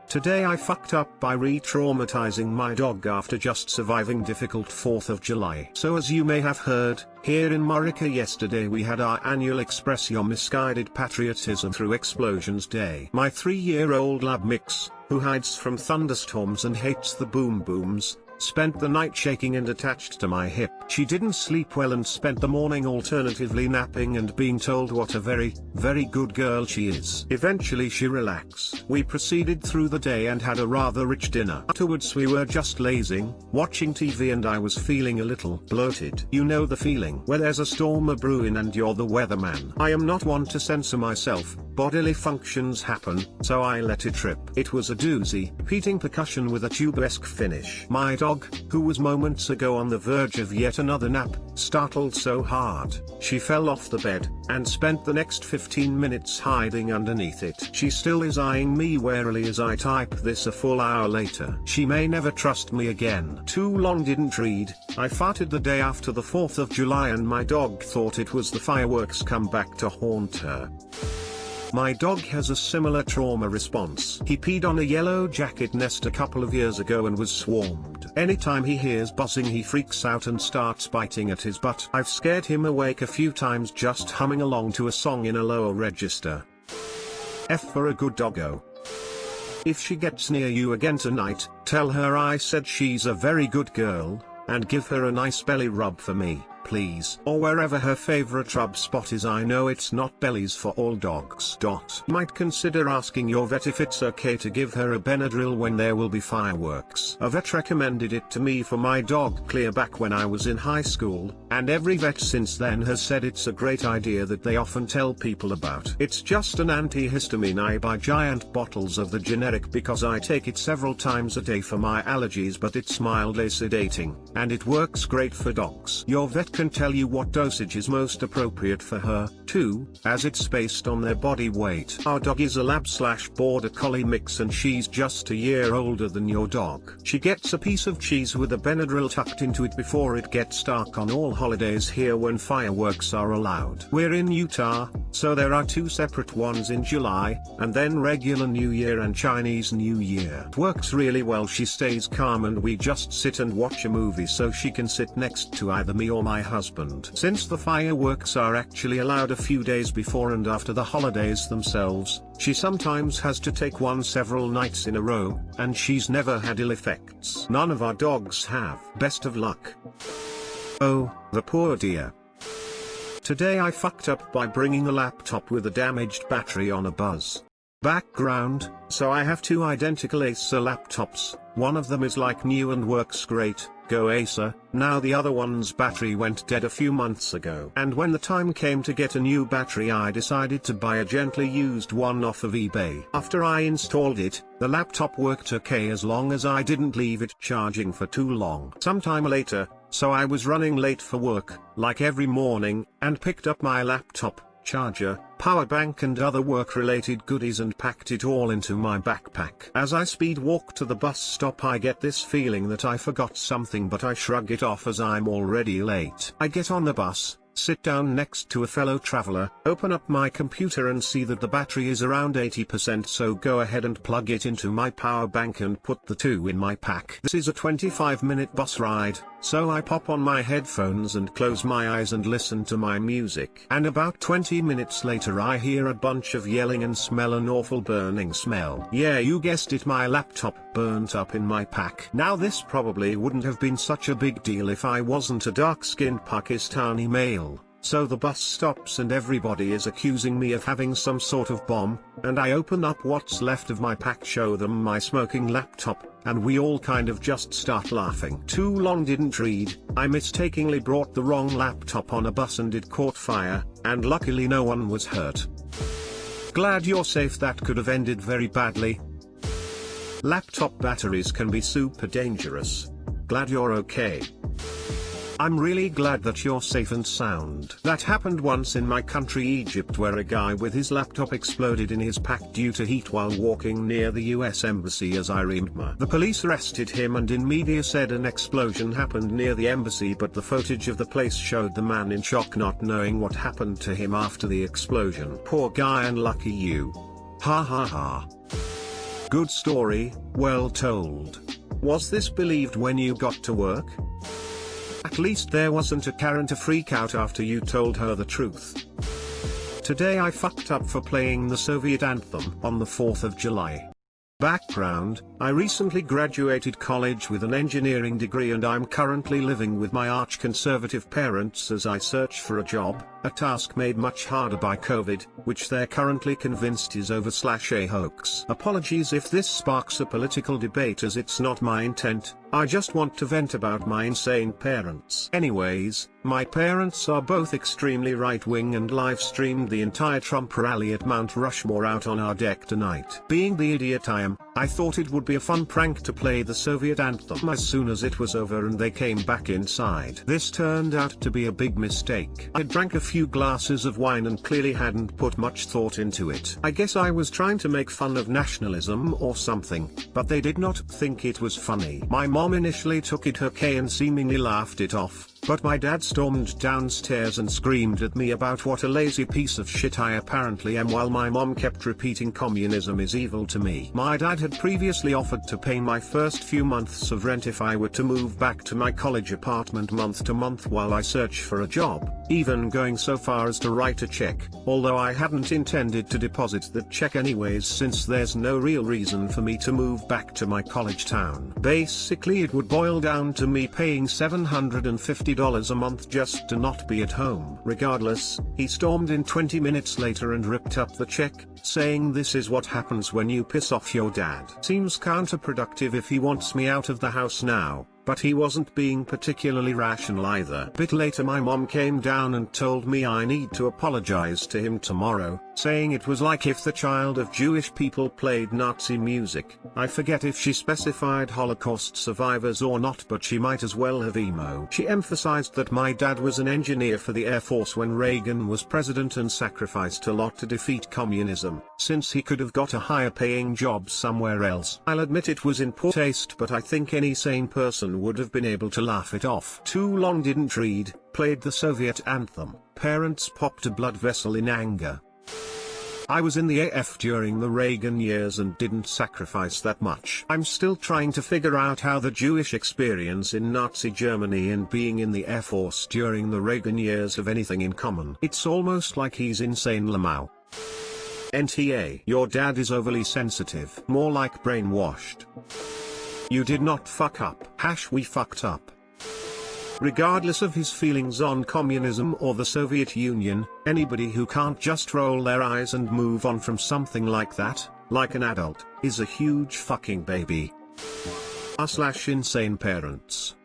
Today I fucked up by re-traumatizing my dog after just surviving difficult 4th of July. So as you may have heard, here in Murica yesterday we had our annual Express Your Misguided Patriotism Through Explosions Day. My 3-year-old lab mix, who hides from thunderstorms and hates the boom booms, spent the night shaking and attached to my hip. She didn't sleep well and spent the morning alternatively napping and being told what a very, very good girl she is. Eventually she relaxed. We proceeded through the day and had a rather rich dinner. Afterwards we were just lazing, watching TV, and I was feeling a little bloated. You know the feeling where there's a storm a-brewing and you're the weatherman. I am not one to censor myself, bodily functions happen, so I let it rip. It was a doozy, repeating percussion with a tube-esque finish. My dog, who was moments ago on the verge of yet another nap, startled so hard, she fell off the bed, and spent the next 15 minutes hiding underneath it. She still is eyeing me warily as I type this a full hour later. She may never trust me again. Too long didn't read. I farted the day after the 4th of July and my dog thought it was the fireworks come back to haunt her. My dog has a similar trauma response. He peed on a yellow jacket nest a couple of years ago and was swarmed. Anytime he hears buzzing he freaks out and starts biting at his butt. I've scared him awake a few times just humming along to a song in a lower register. F for a good doggo. If she gets near you again tonight, tell her I said she's a very good girl, and give her a nice belly rub for me, please. Or wherever her favorite rub spot is. I know it's not bellies for all dogs. Might consider asking your vet if it's okay to give her a Benadryl when there will be fireworks. A vet recommended it to me for my dog clear back when I was in high school, and every vet since then has said it's a great idea that they often tell people about. It's just an antihistamine. I buy giant bottles of the generic because I take it several times a day for my allergies, but it's mildly sedating, and it works great for dogs. Your vet can tell you what dosage is most appropriate for her, too, as it's based on their body weight. Our dog is a lab/border collie mix and she's just a year older than your dog. She gets a piece of cheese with a Benadryl tucked into it before it gets dark on all holidays here when fireworks are allowed. We're in Utah, so there are 2 separate ones in July, and then regular New Year and Chinese New Year. It works really well. She stays calm and we just sit and watch a movie so she can sit next to either me or my husband. Since the fireworks are actually allowed a few days before and after the holidays themselves, she sometimes has to take one several nights in a row, and she's never had ill effects. None of our dogs have. Best of luck. Oh, the poor dear. Today I fucked up by bringing a laptop with a damaged battery on a buzz. Background, so I have 2 identical Acer laptops. One of them is like new and works great, go Acer. Now the other one's battery went dead a few months ago. And when the time came to get a new battery I decided to buy a gently used one off of eBay. After I installed it, the laptop worked okay as long as I didn't leave it charging for too long. Sometime later, so I was running late for work, like every morning, and picked up my laptop, charger, power bank and other work-related goodies and packed it all into my backpack. As I speed walk to the bus stop I get this feeling that I forgot something, but I shrug it off as I'm already late. I get on the bus, sit down next to a fellow traveler, open up my computer and see that the battery is around 80%, so go ahead and plug it into my power bank and put the 2 in my pack. This is a 25-minute bus ride, so I pop on my headphones and close my eyes and listen to my music. And about 20 minutes later I hear a bunch of yelling and smell an awful burning smell. Yeah, you guessed it, my laptop burnt up in my pack. Now this probably wouldn't have been such a big deal if I wasn't a dark-skinned Pakistani male. So the bus stops and everybody is accusing me of having some sort of bomb, and I open up what's left of my pack, show them my smoking laptop, and we all kind of just start laughing. Too long didn't read. I mistakenly brought the wrong laptop on a bus and it caught fire, and luckily no one was hurt. Glad you're safe. That could have ended very badly. Laptop batteries can be super dangerous. Glad you're okay. I'm really glad that you're safe and sound. That happened once in my country Egypt, where a guy with his laptop exploded in his pack due to heat while walking near the US embassy, as I remember. The police arrested him and in media said an explosion happened near the embassy, but the footage of the place showed the man in shock, not knowing what happened to him after the explosion. Poor guy and lucky you. Ha ha ha. Good story, well told. Was this believed when you got to work? At least there wasn't a Karen to freak out after you told her the truth. Today I fucked up for playing the Soviet anthem on the 4th of July. Background: I recently graduated college with an engineering degree and I'm currently living with my arch-conservative parents as I search for a job, a task made much harder by COVID, which they're currently convinced is over/a hoax. Apologies if this sparks a political debate, as it's not my intent. I just want to vent about my insane parents. Anyways, my parents are both extremely right-wing and live-streamed the entire Trump rally at Mount Rushmore out on our deck tonight. Being the idiot I am, I thought it would be a fun prank to play the Soviet anthem as soon as it was over and they came back inside. This turned out to be a big mistake. I drank a few glasses of wine and clearly hadn't put much thought into it. I guess I was trying to make fun of nationalism or something, but they did not think it was funny. My mom initially took it okay and seemingly laughed it off, but my dad stormed downstairs and screamed at me about what a lazy piece of shit I apparently am, while my mom kept repeating communism is evil to me. My dad had previously offered to pay my first few months of rent if I were to move back to my college apartment month to month while I search for a job, even going so far as to write a check, although I hadn't intended to deposit that check anyways since there's no real reason for me to move back to my college town. Basically it would boil down to me paying $750 a month just to not be at home. Regardless, he stormed in 20 minutes later and ripped up the check, saying this is what happens when you piss off your dad. Seems counterproductive if he wants me out of the house now, but he wasn't being particularly rational either. Bit later my mom came down and told me I need to apologize to him tomorrow, saying it was like if the child of Jewish people played Nazi music. I forget if she specified Holocaust survivors or not, but she might as well have emo. She emphasized that my dad was an engineer for the Air Force when Reagan was president and sacrificed a lot to defeat communism, since he could have got a higher paying job somewhere else. I'll admit it was in poor taste, but I think any sane person would have been able to laugh it off. Too long didn't read, played the Soviet anthem. Parents popped a blood vessel in anger. I was in the AF during the Reagan years and didn't sacrifice that much. I'm still trying to figure out how the Jewish experience in Nazi Germany and being in the Air Force during the Reagan years have anything in common. It's almost like he's insane Lamau. NTA. Your dad is overly sensitive. More like brainwashed. You did not fuck up. We fucked up. Regardless of his feelings on communism or the Soviet Union, anybody who can't just roll their eyes and move on from something like that, like an adult, is a huge fucking baby. /insane parents.